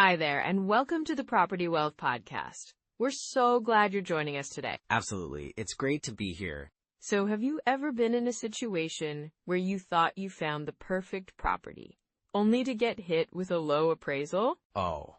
Hi there, and welcome to the Property Wealth Podcast. We're so glad you're joining us today. Absolutely. It's great to be here. So, have you ever been in a situation where you thought you found the perfect property, only to get hit with a low appraisal? Oh,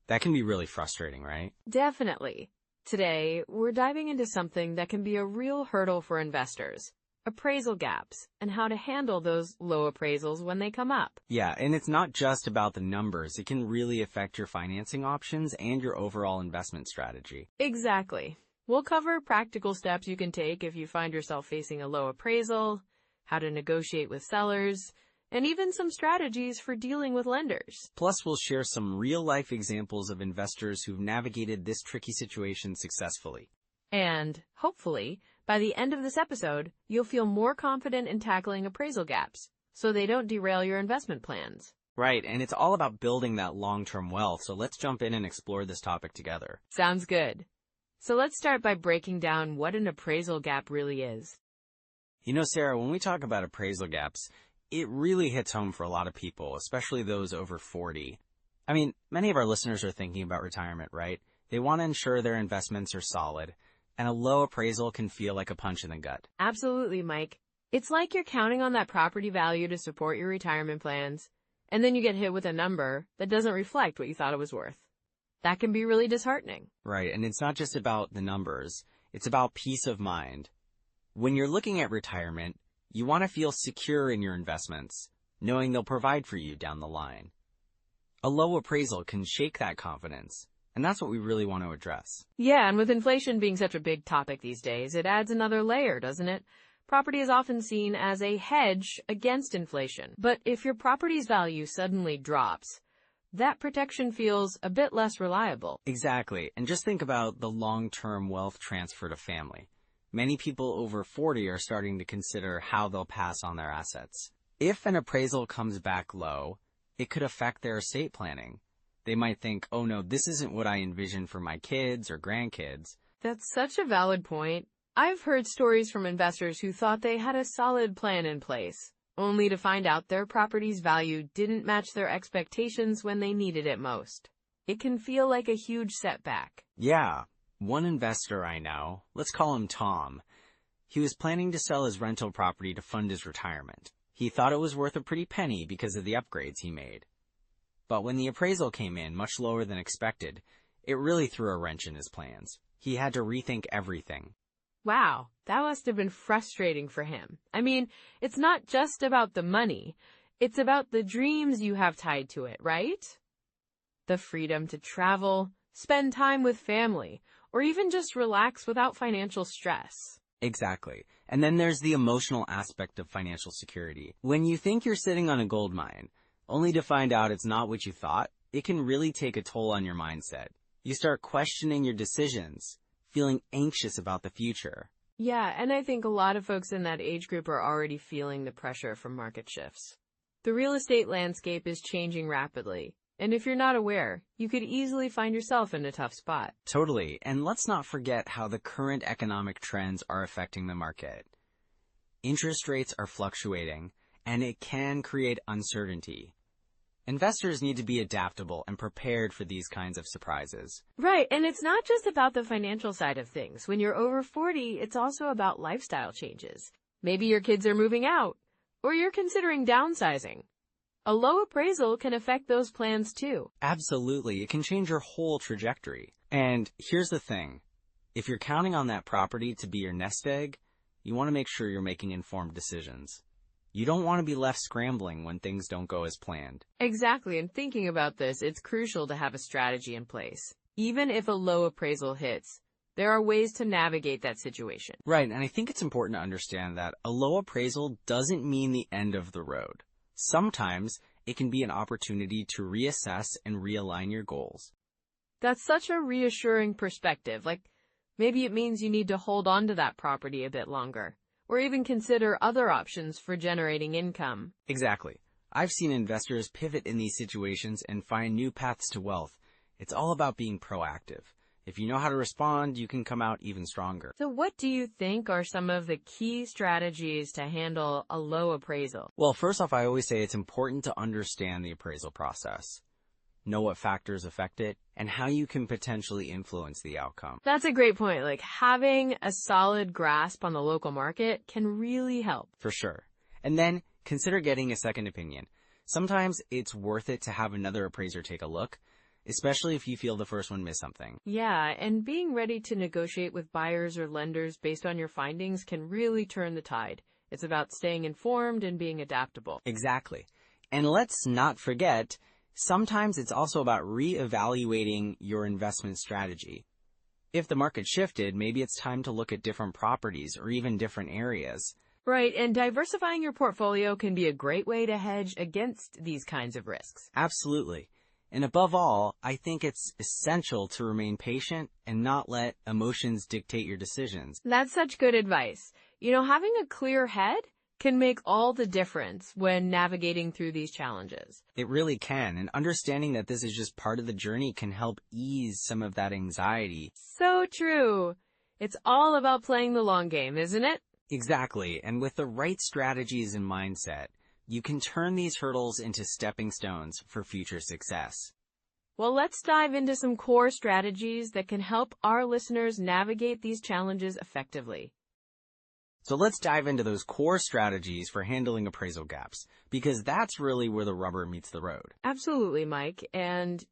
that can be really frustrating, right? Definitely. Today, we're diving into something that can be a real hurdle for investors: appraisal gaps, and how to handle those low appraisals when they come up. Yeah, and it's not just about the numbers. It can really affect your financing options and your overall investment strategy. Exactly. We'll cover practical steps you can take if you find yourself facing a low appraisal, how to negotiate with sellers, and even some strategies for dealing with lenders. Plus, we'll share some real-life examples of investors who've navigated this tricky situation successfully. And, hopefully, by the end of this episode, you'll feel more confident in tackling appraisal gaps, so they don't derail your investment plans. Right, and it's all about building that long-term wealth, so let's jump in and explore this topic together. Sounds good. So let's start by breaking down what an appraisal gap really is. You know, Sarah, when we talk about appraisal gaps, it really hits home for a lot of people, especially those over 40. I mean, many of our listeners are thinking about retirement, right? They want to ensure their investments are solid, and a low appraisal can feel like a punch in the gut. Absolutely, Mike. It's like you're counting on that property value to support your retirement plans, and then you get hit with a number that doesn't reflect what you thought it was worth. That can be really disheartening. Right, and it's not just about the numbers. It's about peace of mind. When you're looking at retirement, you want to feel secure in your investments, knowing they'll provide for you down the line. A low appraisal can shake that confidence, and that's what we really want to address. Yeah, and with inflation being such a big topic these days, it adds another layer, doesn't it? Property is often seen as a hedge against inflation. But if your property's value suddenly drops, that protection feels a bit less reliable. Exactly, and just think about the long-term wealth transfer to family. Many people over 40 are starting to consider how they'll pass on their assets. If an appraisal comes back low, it could affect their estate planning. They might think, oh no, this isn't what I envisioned for my kids or grandkids. That's such a valid point. I've heard stories from investors who thought they had a solid plan in place, only to find out their property's value didn't match their expectations when they needed it most. It can feel like a huge setback. Yeah. One investor I know, let's call him Tom, he was planning to sell his rental property to fund his retirement. He thought it was worth a pretty penny because of the upgrades he made. But when the appraisal came in much lower than expected, it really threw a wrench in his plans. He had to rethink everything. Wow, that must have been frustrating for him. I mean, it's not just about the money. It's about the dreams you have tied to it, right? The freedom to travel, spend time with family, or even just relax without financial stress. Exactly. And then there's the emotional aspect of financial security. When you think you're sitting on a gold mine, only to find out it's not what you thought, it can really take a toll on your mindset. You start questioning your decisions, feeling anxious about the future. Yeah, and I think a lot of folks in that age group are already feeling the pressure from market shifts. The real estate landscape is changing rapidly, and if you're not aware, you could easily find yourself in a tough spot. Totally, and let's not forget how the current economic trends are affecting the market. Interest rates are fluctuating, and it can create uncertainty. Investors need to be adaptable and prepared for these kinds of surprises. Right, and it's not just about the financial side of things. When you're over 40, it's also about lifestyle changes. Maybe your kids are moving out, or you're considering downsizing. A low appraisal can affect those plans too. Absolutely, it can change your whole trajectory. And here's the thing, if you're counting on that property to be your nest egg, you want to make sure you're making informed decisions. You don't want to be left scrambling when things don't go as planned. Exactly, and thinking about this, it's crucial to have a strategy in place. Even if a low appraisal hits, there are ways to navigate that situation. Right, and I think it's important to understand that a low appraisal doesn't mean the end of the road. Sometimes it can be an opportunity to reassess and realign your goals. That's such a reassuring perspective. Like, maybe it means you need to hold on to that property a bit longer, or even consider other options for generating income. Exactly. I've seen investors pivot in these situations and find new paths to wealth. It's all about being proactive. If you know how to respond, you can come out even stronger. So what do you think are some of the key strategies to handle a low appraisal? Well, first off, I always say it's important to understand the appraisal process. know what factors affect it, and how you can potentially influence the outcome. That's a great point. Like, having a solid grasp on the local market can really help. For sure. And then consider getting a second opinion. Sometimes it's worth it to have another appraiser take a look, especially if you feel the first one missed something. Yeah, and being ready to negotiate with buyers or lenders based on your findings can really turn the tide. It's about staying informed and being adaptable. Exactly. And let's not forget, sometimes it's also about reevaluating your investment strategy. If the market shifted, maybe it's time to look at different properties or even different areas. Right, and diversifying your portfolio can be a great way to hedge against these kinds of risks. Absolutely. And above all, I think it's essential to remain patient and not let emotions dictate your decisions. That's such good advice. Having a clear head can make all the difference when navigating through these challenges. It really can, and understanding that this is just part of the journey can help ease some of that anxiety. So true. It's all about playing the long game, isn't it? Exactly, and with the right strategies and mindset, you can turn these hurdles into stepping stones for future success. Well, let's dive into some core strategies that can help our listeners navigate these challenges effectively. So let's dive into those core strategies for handling appraisal gaps, because that's really where the rubber meets the road. Absolutely, Mike. And,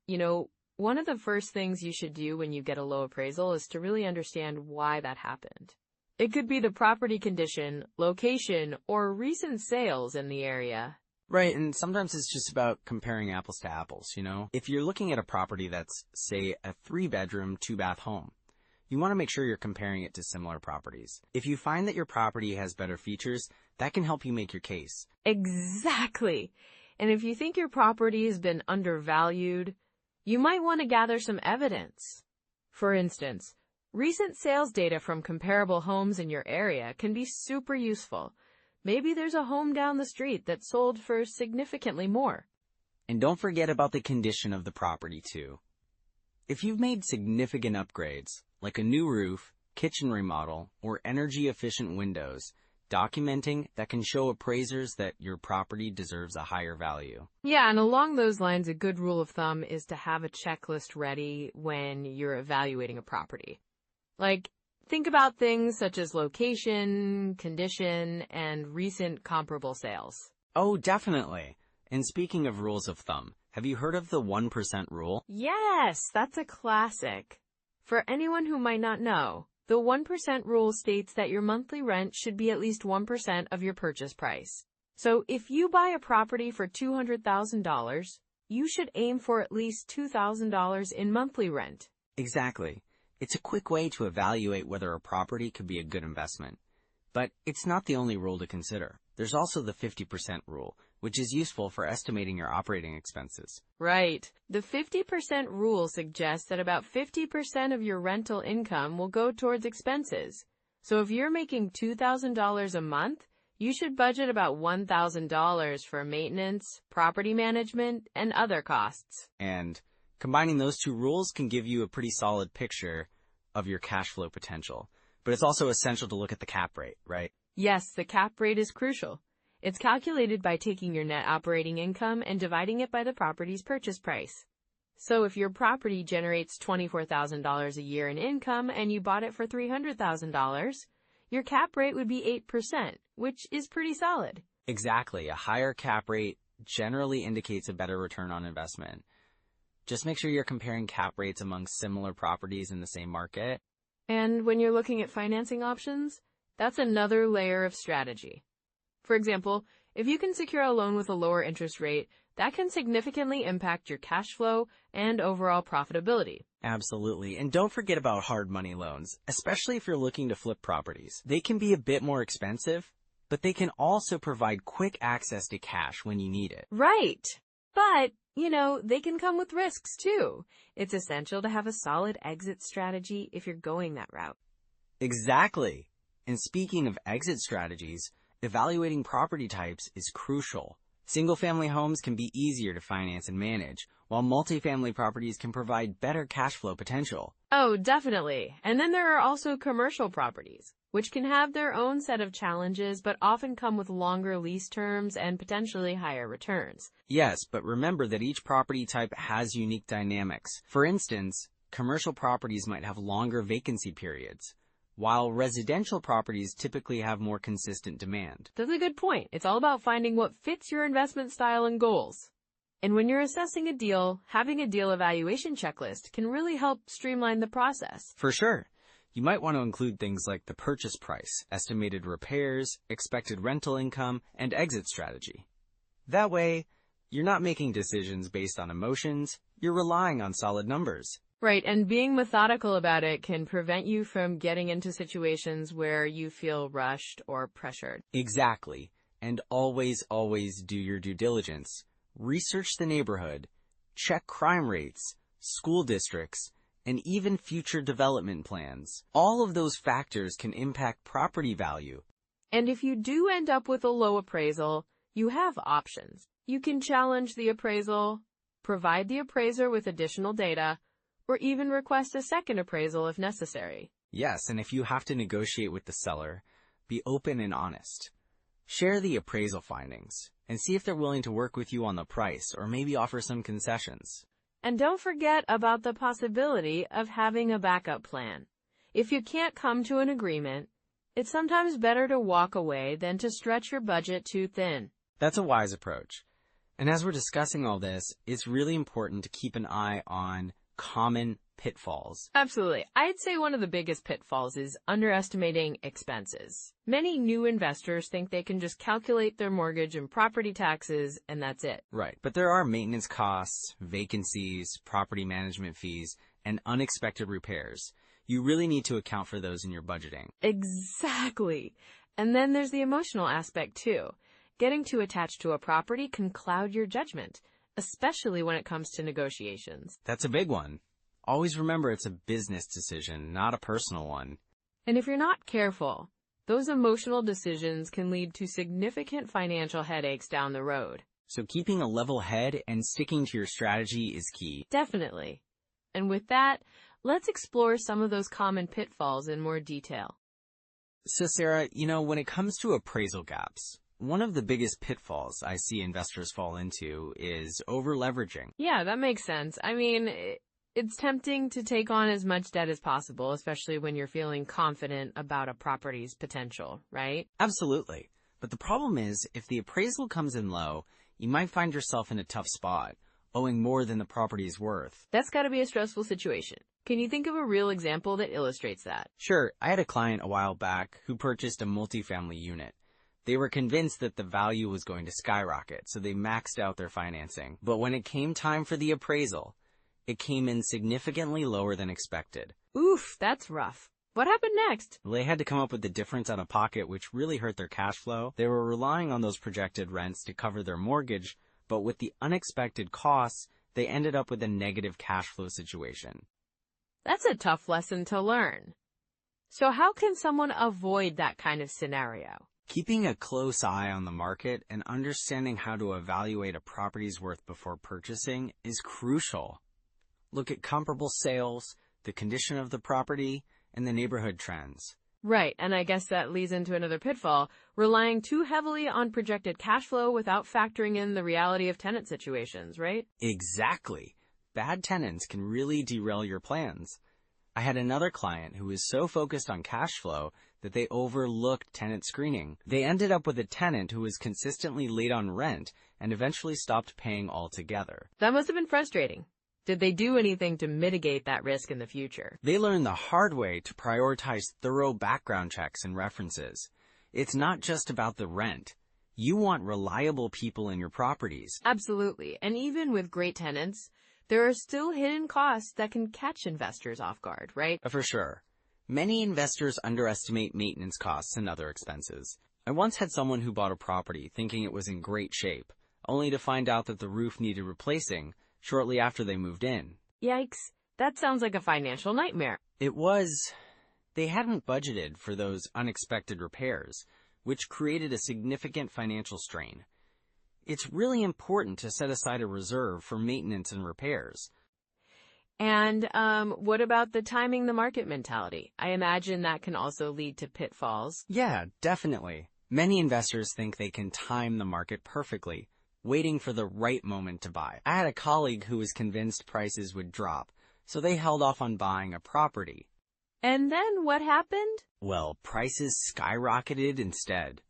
one of the first things you should do when you get a low appraisal is to really understand why that happened. It could be the property condition, location, or recent sales in the area. Right, and sometimes it's just about comparing apples to apples, If you're looking at a property that's, say, a 3-bedroom, 2-bath home, you want to make sure you're comparing it to similar properties. If you find that your property has better features, that can help you make your case. Exactly. And if you think your property has been undervalued, you might want to gather some evidence. For instance, recent sales data from comparable homes in your area can be super useful. Maybe there's a home down the street that sold for significantly more. And don't forget about the condition of the property, too. If you've made significant upgrades, like a new roof, kitchen remodel, or energy-efficient windows, documenting that can show appraisers that your property deserves a higher value. Yeah, and along those lines, a good rule of thumb is to have a checklist ready when you're evaluating a property. Like, think about things such as location, condition, and recent comparable sales. Oh, definitely. And speaking of rules of thumb, have you heard of the 1% rule? Yes, that's a classic. For anyone who might not know, the 1% rule states that your monthly rent should be at least 1% of your purchase price. So if you buy a property for $200,000, you should aim for at least $2,000 in monthly rent. Exactly. It's a quick way to evaluate whether a property could be a good investment. But it's not the only rule to consider. There's also the 50% rule, which is useful for estimating your operating expenses. Right. The 50% rule suggests that about 50% of your rental income will go towards expenses. So if you're making $2,000 a month, you should budget about $1,000 for maintenance, property management, and other costs. And combining those two rules can give you a pretty solid picture of your cash flow potential. But it's also essential to look at the cap rate, right? Yes, the cap rate is crucial. It's calculated by taking your net operating income and dividing it by the property's purchase price. So if your property generates $24,000 a year in income and you bought it for $300,000, your cap rate would be 8%, which is pretty solid. Exactly. A higher cap rate generally indicates a better return on investment. Just make sure you're comparing cap rates among similar properties in the same market. And when you're looking at financing options, that's another layer of strategy. For example, if you can secure a loan with a lower interest rate, that can significantly impact your cash flow and overall profitability. Absolutely. And don't forget about hard money loans, especially if you're looking to flip properties. They can be a bit more expensive, but they can also provide quick access to cash when you need it. Right. But, they can come with risks too. It's essential to have a solid exit strategy if you're going that route. Exactly. And speaking of exit strategies, evaluating property types is crucial. Single-family homes can be easier to finance and manage, while multifamily properties can provide better cash flow potential. Oh, definitely. And then there are also commercial properties, which can have their own set of challenges, but often come with longer lease terms and potentially higher returns. Yes, but remember that each property type has unique dynamics. For instance, commercial properties might have longer vacancy periods, while residential properties typically have more consistent demand. That's a good point. It's all about finding what fits your investment style and goals. And when you're assessing a deal, having a deal evaluation checklist can really help streamline the process. For sure. You might want to include things like the purchase price, estimated repairs, expected rental income, and exit strategy. That way, you're not making decisions based on emotions, you're relying on solid numbers. Right, and being methodical about it can prevent you from getting into situations where you feel rushed or pressured. Exactly. And always do your due diligence. Research the neighborhood, check crime rates, school districts, and even future development plans. All of those factors can impact property value. And if you do end up with a low appraisal, you have options. You can challenge the appraisal, provide the appraiser with additional data, or even request a second appraisal if necessary. Yes, and if you have to negotiate with the seller, be open and honest. Share the appraisal findings and see if they're willing to work with you on the price or maybe offer some concessions. And don't forget about the possibility of having a backup plan. If you can't come to an agreement, it's sometimes better to walk away than to stretch your budget too thin. That's a wise approach. And as we're discussing all this, it's really important to keep an eye on common pitfalls. Absolutely. I'd say one of the biggest pitfalls is underestimating expenses. Many new investors think they can just calculate their mortgage and property taxes, and that's it. Right, but there are maintenance costs, vacancies, property management fees, and unexpected repairs. You really need to account for those in your budgeting. Exactly. And then there's the emotional aspect too. Getting too attached to a property can cloud your judgment, especially when it comes to negotiations. That's a big one. Always remember it's a business decision, not a personal one. And if you're not careful, those emotional decisions can lead to significant financial headaches down the road. So keeping a level head and sticking to your strategy is key. Definitely. And with that, let's explore some of those common pitfalls in more detail. So Sarah, when it comes to appraisal gaps, one of the biggest pitfalls I see investors fall into is over-leveraging. Yeah, that makes sense. I mean, it's tempting to take on as much debt as possible, especially when you're feeling confident about a property's potential, right? Absolutely. But the problem is, if the appraisal comes in low, you might find yourself in a tough spot, owing more than the property's worth. That's got to be a stressful situation. Can you think of a real example that illustrates that? Sure. I had a client a while back who purchased a multifamily unit. They were convinced that the value was going to skyrocket, so they maxed out their financing. But when it came time for the appraisal, it came in significantly lower than expected. Oof, that's rough. What happened next? They had to come up with the difference out of pocket, which really hurt their cash flow. They were relying on those projected rents to cover their mortgage, but with the unexpected costs, they ended up with a negative cash flow situation. That's a tough lesson to learn. So how can someone avoid that kind of scenario? Keeping a close eye on the market and understanding how to evaluate a property's worth before purchasing is crucial. Look at comparable sales, the condition of the property, and the neighborhood trends. Right, and I guess that leads into another pitfall, relying too heavily on projected cash flow without factoring in the reality of tenant situations, right? Exactly. Bad tenants can really derail your plans. I had another client who was so focused on cash flow that they overlooked tenant screening. They ended up with a tenant who was consistently late on rent and eventually stopped paying altogether. That must have been frustrating. Did they do anything to mitigate that risk in the future? They learned the hard way to prioritize thorough background checks and references. It's not just about the rent. You want reliable people in your properties. Absolutely. And even with great tenants, there are still hidden costs that can catch investors off guard, right? For sure. Many investors underestimate maintenance costs and other expenses. I once had someone who bought a property thinking it was in great shape, only to find out that the roof needed replacing shortly after they moved in. Yikes. That sounds like a financial nightmare. It was. They hadn't budgeted for those unexpected repairs, which created a significant financial strain. It's really important to set aside a reserve for maintenance and repairs. And what about the timing the market mentality? I imagine that can also lead to pitfalls. Yeah, definitely. Many investors think they can time the market perfectly, waiting for the right moment to buy. I had a colleague who was convinced prices would drop, so they held off on buying a property. And then what happened? Well, prices skyrocketed instead.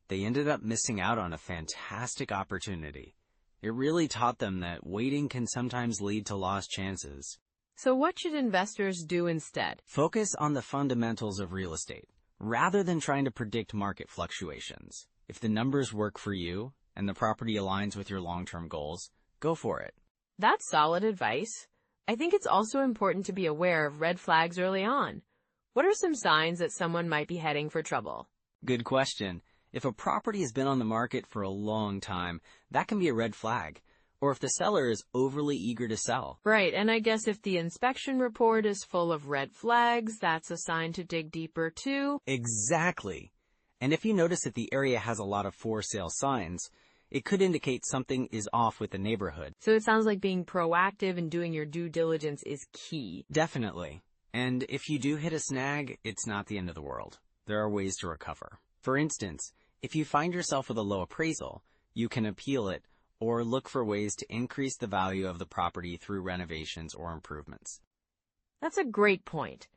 They ended up missing out on a fantastic opportunity. It really taught them that waiting can sometimes lead to lost chances. So what should investors do instead? Focus on the fundamentals of real estate, rather than trying to predict market fluctuations. If the numbers work for you and the property aligns with your long-term goals, go for it. That's solid advice. I think it's also important to be aware of red flags early on. What are some signs that someone might be heading for trouble? Good question. If a property has been on the market for a long time, that can be a red flag. Or if the seller is overly eager to sell. Right, and I guess if the inspection report is full of red flags, that's a sign to dig deeper too. Exactly. And if you notice that the area has a lot of for sale signs, it could indicate something is off with the neighborhood. So it sounds like being proactive and doing your due diligence is key. Definitely. And if you do hit a snag, it's not the end of the world. There are ways to recover. For instance, if you find yourself with a low appraisal, you can appeal it or look for ways to increase the value of the property through renovations or improvements. That's a great point.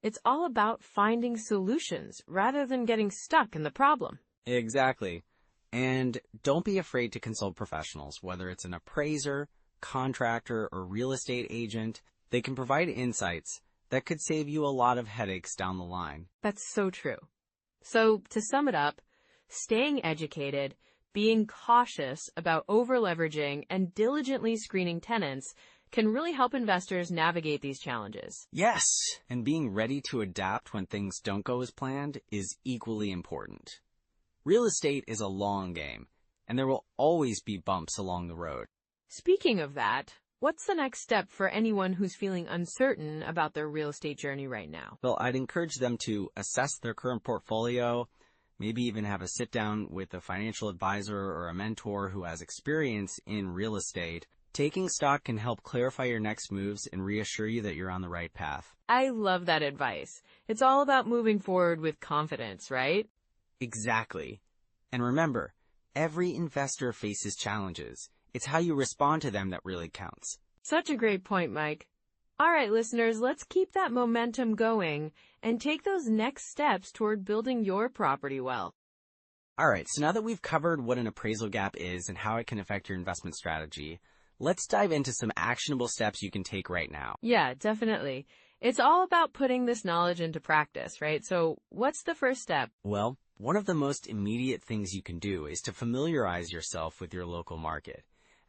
It's all about finding solutions rather than getting stuck in the problem. Exactly. And don't be afraid to consult professionals, whether it's an appraiser, contractor, or real estate agent. They can provide insights that could save you a lot of headaches down the line. That's so true. So, to sum it up, staying educated, being cautious about over-leveraging, and diligently screening tenants can really help investors navigate these challenges. Yes, and being ready to adapt when things don't go as planned is equally important. Real estate is a long game, and there will always be bumps along the road. Speaking of that, what's the next step for anyone who's feeling uncertain about their real estate journey right now? Well, I'd encourage them to assess their current portfolio, maybe even have a sit down with a financial advisor or a mentor who has experience in real estate. Taking stock can help clarify your next moves and reassure you that you're on the right path. I love that advice. It's all about moving forward with confidence, right? Exactly. And remember, every investor faces challenges. It's how you respond to them that really counts. Such a great point, Mike. All right, listeners, let's keep that momentum going and take those next steps toward building your property wealth. All right, so now that we've covered what an appraisal gap is and how it can affect your investment strategy, let's dive into some actionable steps you can take right now. Yeah, definitely. It's all about putting this knowledge into practice, right? So what's the first step? Well, one of the most immediate things you can do is to familiarize yourself with your local market.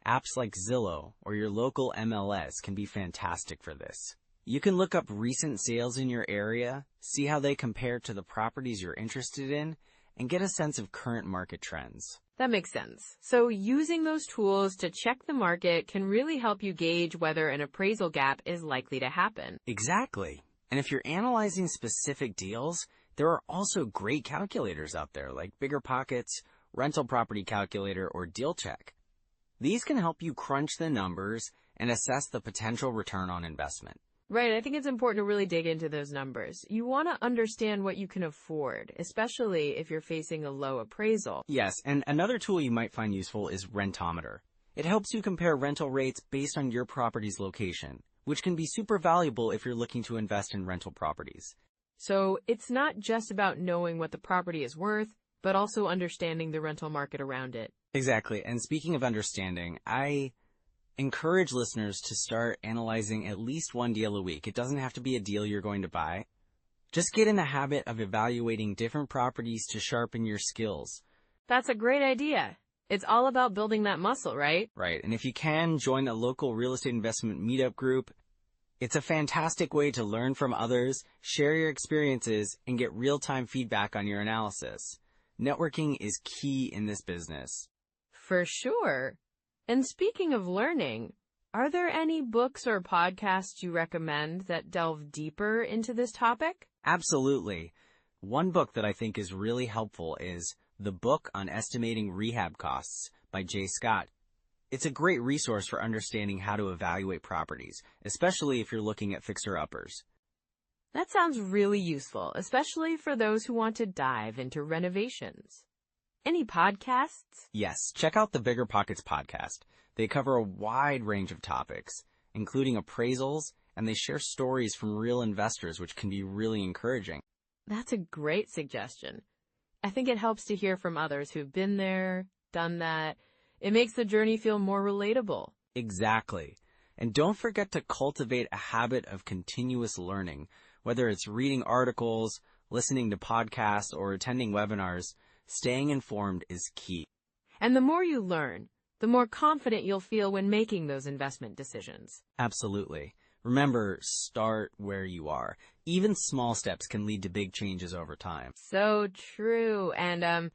Apps like Zillow or your local MLS can be fantastic for this. You can look up recent sales in your area, see how they compare to the properties you're interested in, and get a sense of current market trends. That makes sense. So using those tools to check the market can really help you gauge whether an appraisal gap is likely to happen. Exactly. And if you're analyzing specific deals, there are also great calculators out there like BiggerPockets, Rental Property Calculator, or DealCheck. These can help you crunch the numbers and assess the potential return on investment. Right, I think it's important to really dig into those numbers. You want to understand what you can afford, especially if you're facing a low appraisal. Yes, and another tool you might find useful is Rentometer. It helps you compare rental rates based on your property's location, which can be super valuable if you're looking to invest in rental properties. So it's not just about knowing what the property is worth, but also understanding the rental market around it. Exactly, and speaking of understanding, I encourage listeners to start analyzing at least one deal a week. It doesn't have to be a deal you're going to buy. Just get in the habit of evaluating different properties to sharpen your skills. That's a great idea. It's all about building that muscle, right? Right, and if you can, join a local real estate investment meetup group. It's a fantastic way to learn from others, share your experiences, and get real-time feedback on your analysis. Networking is key in this business. For sure. And speaking of learning, are there any books or podcasts you recommend that delve deeper into this topic? Absolutely. One book that I think is really helpful is The Book on Estimating Rehab Costs by J. Scott. It's a great resource for understanding how to evaluate properties, especially if you're looking at fixer-uppers. That sounds really useful, especially for those who want to dive into renovations. Any podcasts? Yes, check out the Bigger Pockets podcast. They cover a wide range of topics, including appraisals, and they share stories from real investors, which can be really encouraging. That's a great suggestion. I think it helps to hear from others who've been there, done that. It makes the journey feel more relatable. Exactly. And don't forget to cultivate a habit of continuous learning, whether it's reading articles, listening to podcasts, or attending webinars. Staying informed is key. And the more you learn, the more confident you'll feel when making those investment decisions. Absolutely. Remember, start where you are. Even small steps can lead to big changes over time. So true. And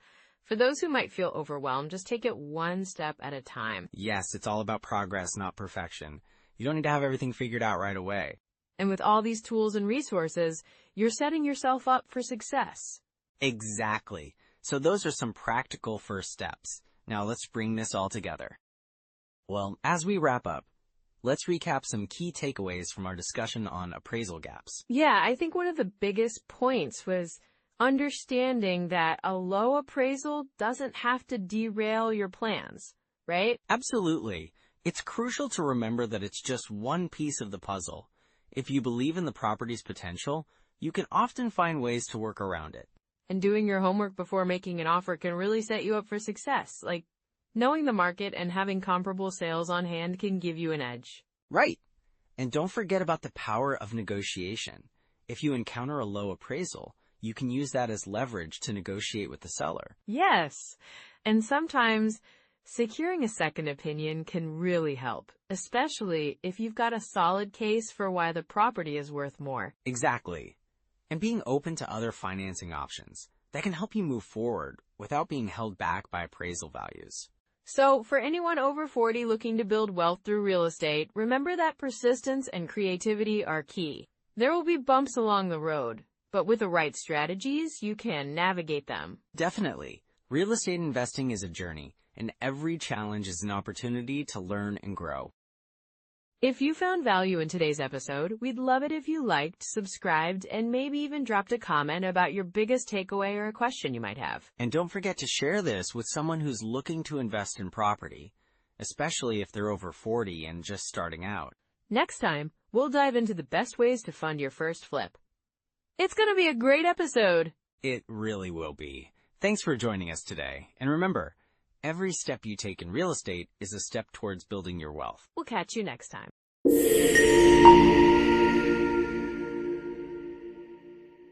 for those who might feel overwhelmed, just take it one step at a time. Yes, it's all about progress, not perfection. You don't need to have everything figured out right away. And with all these tools and resources, you're setting yourself up for success. Exactly. So those are some practical first steps. Now let's bring this all together. Well, as we wrap up, let's recap some key takeaways from our discussion on appraisal gaps. Yeah, I think one of the biggest points was understanding that a low appraisal doesn't have to derail your plans, right? Absolutely. It's crucial to remember that it's just one piece of the puzzle. If you believe in the property's potential, you can often find ways to work around it. And doing your homework before making an offer can really set you up for success. Like, knowing the market and having comparable sales on hand can give you an edge. Right. And don't forget about the power of negotiation. If you encounter a low appraisal, you can use that as leverage to negotiate with the seller. Yes. And sometimes securing a second opinion can really help, especially if you've got a solid case for why the property is worth more. Exactly. And being open to other financing options that can help you move forward without being held back by appraisal values. So, for anyone over 40 looking to build wealth through real estate, remember that persistence and creativity are key. There will be bumps along the road, but with the right strategies, you can navigate them. Definitely. Real estate investing is a journey, and every challenge is an opportunity to learn and grow. If you found value in today's episode, we'd love it if you liked, subscribed, and maybe even dropped a comment about your biggest takeaway or a question you might have. And don't forget to share this with someone who's looking to invest in property, especially if they're over 40 and just starting out. Next time, we'll dive into the best ways to fund your first flip. It's going to be a great episode. It really will be. Thanks for joining us today. And remember, every step you take in real estate is a step towards building your wealth. We'll catch you next time.